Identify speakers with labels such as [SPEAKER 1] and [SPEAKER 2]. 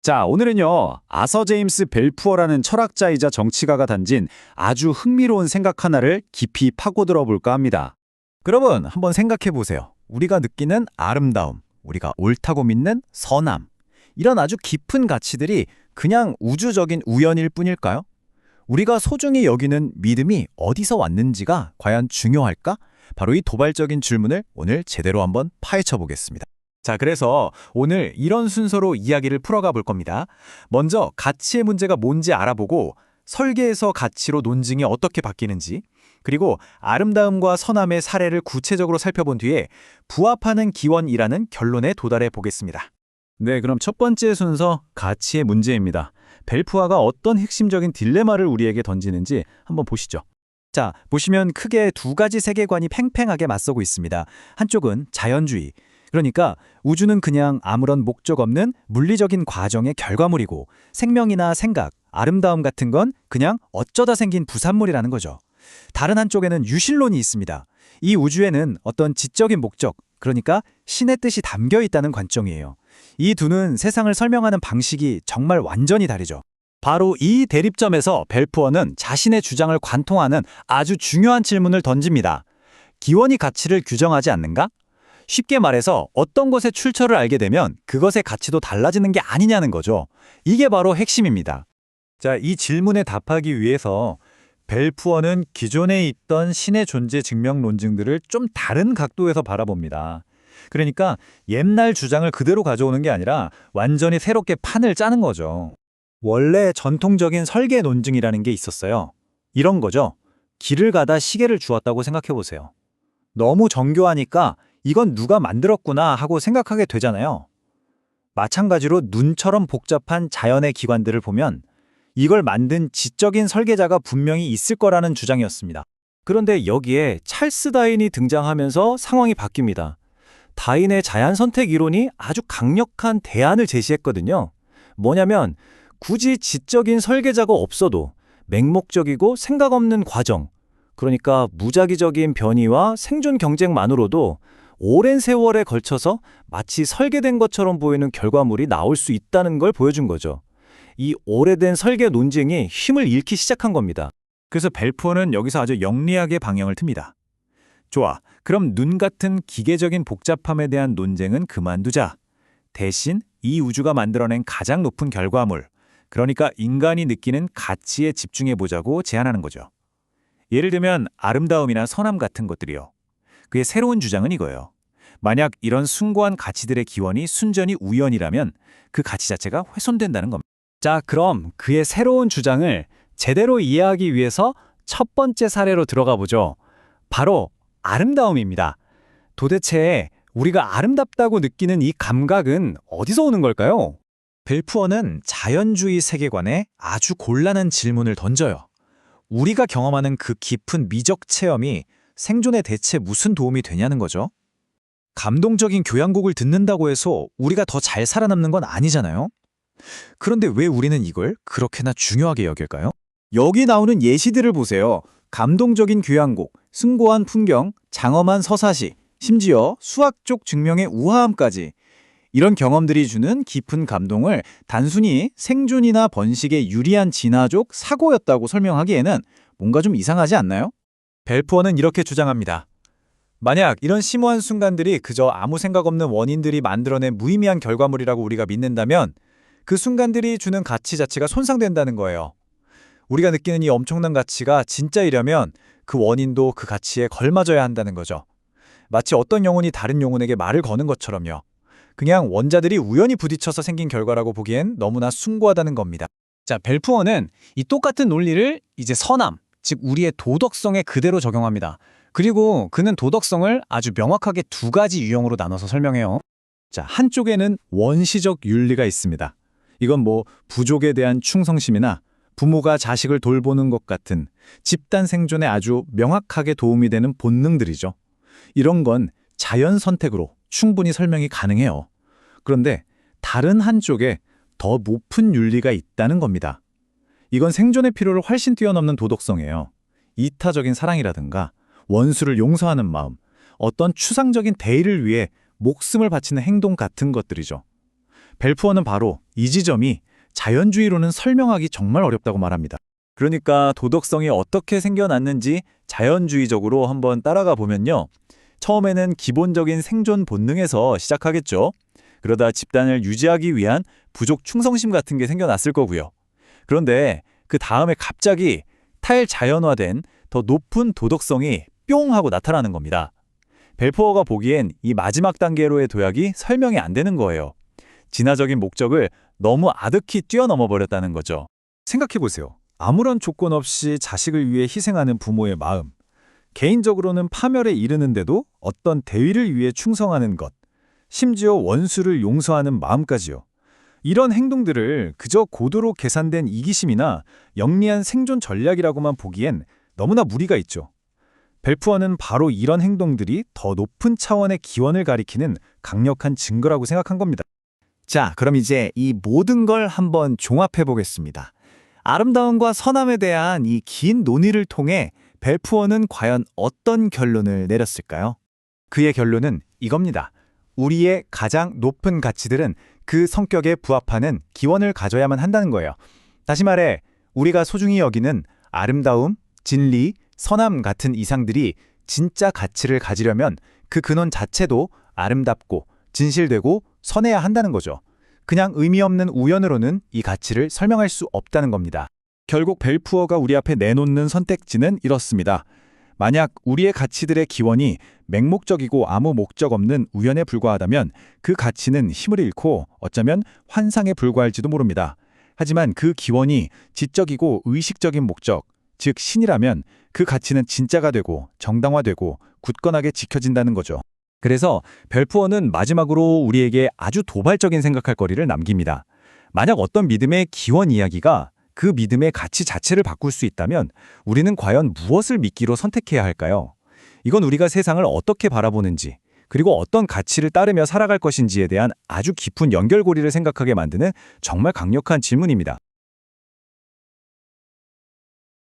[SPEAKER 1] 자, 오늘은요, 아서 제임스 벨푸어라는 철학자이자 정치가가 단진 아주 흥미로운 생각 하나를 깊이 파고들어 볼까 합니다.
[SPEAKER 2] 그러면 한번 생각해 보세요. 우리가 느끼는 아름다움, 우리가 옳다고 믿는 선함, 이런 아주 깊은 가치들이 그냥 우주적인 우연일 뿐일까요? 우리가 소중히 여기는 믿음이 어디서 왔는지가 과연 중요할까? 바로 이 도발적인 질문을 오늘 제대로 한번 파헤쳐 보겠습니다. 자, 그래서 오늘 이런 순서로 이야기를 풀어가 볼 겁니다. 먼저 가치의 문제가 뭔지 알아보고 설계에서 가치로 논증이 어떻게 바뀌는지, 그리고 아름다움과 선함의 사례를 구체적으로 살펴본 뒤에 부합하는 기원이라는 결론에 도달해 보겠습니다.
[SPEAKER 1] 네, 그럼 첫 번째 순서, 가치의 문제입니다. 벨푸아가 어떤 핵심적인 딜레마를 우리에게 던지는지 한번 보시죠.
[SPEAKER 2] 자, 보시면 크게 두 가지 세계관이 팽팽하게 맞서고 있습니다. 한쪽은 자연주의, 그러니까 우주는 그냥 아무런 목적 없는 물리적인 과정의 결과물이고 생명이나 생각, 아름다움 같은 건 그냥 어쩌다 생긴 부산물이라는 거죠. 다른 한쪽에는 유실론이 있습니다. 이 우주에는 어떤 지적인 목적, 그러니까 신의 뜻이 담겨 있다는 관점이에요. 이 두는 세상을 설명하는 방식이 정말 완전히 다르죠. 바로 이 대립점에서 벨푸어는 자신의 주장을 관통하는 아주 중요한 질문을 던집니다. 기원이 가치를 규정하지 않는가? 쉽게 말해서 어떤 것의 출처를 알게 되면 그것의 가치도 달라지는 게 아니냐는 거죠. 이게 바로 핵심입니다. 자, 이 질문에 답하기 위해서 벨푸어는 기존에 있던 신의 존재 증명 논증들을 좀 다른 각도에서 바라봅니다. 그러니까 옛날 주장을 그대로 가져오는 게 아니라 완전히 새롭게 판을 짜는 거죠. 원래 전통적인 설계 논증이라는 게 있었어요. 이런 거죠. 길을 가다 시계를 주었다고 생각해 보세요. 너무 정교하니까 이건 누가 만들었구나 하고 생각하게 되잖아요. 마찬가지로 눈처럼 복잡한 자연의 기관들을 보면 이걸 만든 지적인 설계자가 분명히 있을 거라는 주장이었습니다. 그런데 여기에 찰스 다윈이 등장하면서 상황이 바뀝니다. 다윈의 자연 선택 이론이 아주 강력한 대안을 제시했거든요. 뭐냐면 굳이 지적인 설계자가 없어도 맹목적이고 생각 없는 과정, 그러니까 무작위적인 변이와 생존 경쟁만으로도 오랜 세월에 걸쳐서 마치 설계된 것처럼 보이는 결과물이 나올 수 있다는 걸 보여준 거죠. 이 오래된 설계 논쟁이 힘을 잃기 시작한 겁니다. 그래서 벨푸어는 여기서 아주 영리하게 방향을 틉니다. 좋아, 그럼 눈 같은 기계적인 복잡함에 대한 논쟁은 그만두자. 대신 이 우주가 만들어낸 가장 높은 결과물, 그러니까 인간이 느끼는 가치에 집중해보자고 제안하는 거죠. 예를 들면 아름다움이나 선함 같은 것들이요. 그의 새로운 주장은 이거예요. 만약 이런 숭고한 가치들의 기원이 순전히 우연이라면 그 가치 자체가 훼손된다는 겁니다. 자, 그럼 그의 새로운 주장을 제대로 이해하기 위해서 첫 번째 사례로 들어가 보죠. 바로 아름다움입니다. 도대체 우리가 아름답다고 느끼는 이 감각은 어디서 오는 걸까요? 벨푸어는 자연주의 세계관에 아주 곤란한 질문을 던져요. 우리가 경험하는 그 깊은 미적 체험이 생존에 대체 무슨 도움이 되냐는 거죠. 감동적인 교향곡을 듣는다고 해서 우리가 더 잘 살아남는 건 아니잖아요. 그런데 왜 우리는 이걸 그렇게나 중요하게 여길까요? 여기 나오는 예시들을 보세요. 감동적인 교향곡, 숭고한 풍경, 장엄한 서사시, 심지어 수학적 증명의 우아함까지. 이런 경험들이 주는 깊은 감동을 단순히 생존이나 번식에 유리한 진화적 사고였다고 설명하기에는 뭔가 좀 이상하지 않나요? 벨푸어는 이렇게 주장합니다. 만약 이런 심오한 순간들이 그저 아무 생각 없는 원인들이 만들어낸 무의미한 결과물이라고 우리가 믿는다면 그 순간들이 주는 가치 자체가 손상된다는 거예요. 우리가 느끼는 이 엄청난 가치가 진짜이려면 그 원인도 그 가치에 걸맞아야 한다는 거죠. 마치 어떤 영혼이 다른 영혼에게 말을 거는 것처럼요. 그냥 원자들이 우연히 부딪혀서 생긴 결과라고 보기엔 너무나 숭고하다는 겁니다. 자, 벨푸어는 이 똑같은 논리를 이제 선함, 즉 우리의 도덕성에 그대로 적용합니다. 그리고 그는 도덕성을 아주 명확하게 두 가지 유형으로 나눠서 설명해요. 자, 한쪽에는 원시적 윤리가 있습니다. 이건 부족에 대한 충성심이나 부모가 자식을 돌보는 것 같은 집단 생존에 아주 명확하게 도움이 되는 본능들이죠. 이런 건 자연 선택으로 충분히 설명이 가능해요. 그런데 다른 한쪽에 더 높은 윤리가 있다는 겁니다. 이건 생존의 필요를 훨씬 뛰어넘는 도덕성이에요. 이타적인 사랑이라든가 원수를 용서하는 마음, 어떤 추상적인 대의를 위해 목숨을 바치는 행동 같은 것들이죠.
[SPEAKER 3] 벨푸어는 바로 이 지점이 자연주의로는 설명하기 정말 어렵다고 말합니다.
[SPEAKER 4] 그러니까 도덕성이 어떻게 생겨났는지 자연주의적으로 한번 따라가 보면요. 처음에는 기본적인 생존 본능에서 시작하겠죠. 그러다 집단을 유지하기 위한 부족 충성심 같은 게 생겨났을 거고요. 그런데 그 다음에 갑자기 탈자연화된 더 높은 도덕성이 뿅 하고 나타나는 겁니다. 벨푸어가 보기엔 이 마지막 단계로의 도약이 설명이 안 되는 거예요. 진화적인 목적을 너무 아득히 뛰어넘어 버렸다는 거죠.
[SPEAKER 3] 생각해보세요. 아무런 조건 없이 자식을 위해 희생하는 부모의 마음. 개인적으로는 파멸에 이르는데도 어떤 대의를 위해 충성하는 것. 심지어 원수를 용서하는 마음까지요. 이런 행동들을 그저 고도로 계산된 이기심이나 영리한 생존 전략이라고만 보기엔 너무나 무리가 있죠. 벨푸어는 바로 이런 행동들이 더 높은 차원의 기원을 가리키는 강력한 증거라고 생각한 겁니다.
[SPEAKER 2] 자, 그럼 이제 이 모든 걸 한번 종합해 보겠습니다. 아름다움과 선함에 대한 이 긴 논의를 통해 벨푸어는 과연 어떤 결론을 내렸을까요? 그의 결론은 이겁니다. 우리의 가장 높은 가치들은 그 성격에 부합하는 기원을 가져야만 한다는 거예요. 다시 말해, 우리가 소중히 여기는 아름다움, 진리, 선함 같은 이상들이 진짜 가치를 가지려면 그 근원 자체도 아름답고 진실되고 선해야 한다는 거죠. 그냥 의미 없는 우연으로는 이 가치를 설명할 수 없다는 겁니다.
[SPEAKER 1] 결국 벨푸어가 우리 앞에 내놓는 선택지는 이렇습니다. 만약 우리의 가치들의 기원이 맹목적이고 아무 목적 없는 우연에 불과하다면 그 가치는 힘을 잃고 어쩌면 환상에 불과할지도 모릅니다. 하지만 그 기원이 지적이고 의식적인 목적, 즉 신이라면 그 가치는 진짜가 되고 정당화되고 굳건하게 지켜진다는 거죠.
[SPEAKER 4] 그래서 벨푸어는 마지막으로 우리에게 아주 도발적인 생각할 거리를 남깁니다. 만약 어떤 믿음의 기원 이야기가 그 믿음의 가치 자체를 바꿀 수 있다면 우리는 과연 무엇을 믿기로 선택해야 할까요? 이건 우리가 세상을 어떻게 바라보는지, 그리고 어떤 가치를 따르며 살아갈 것인지에 대한 아주 깊은 연결고리를 생각하게 만드는 정말 강력한 질문입니다.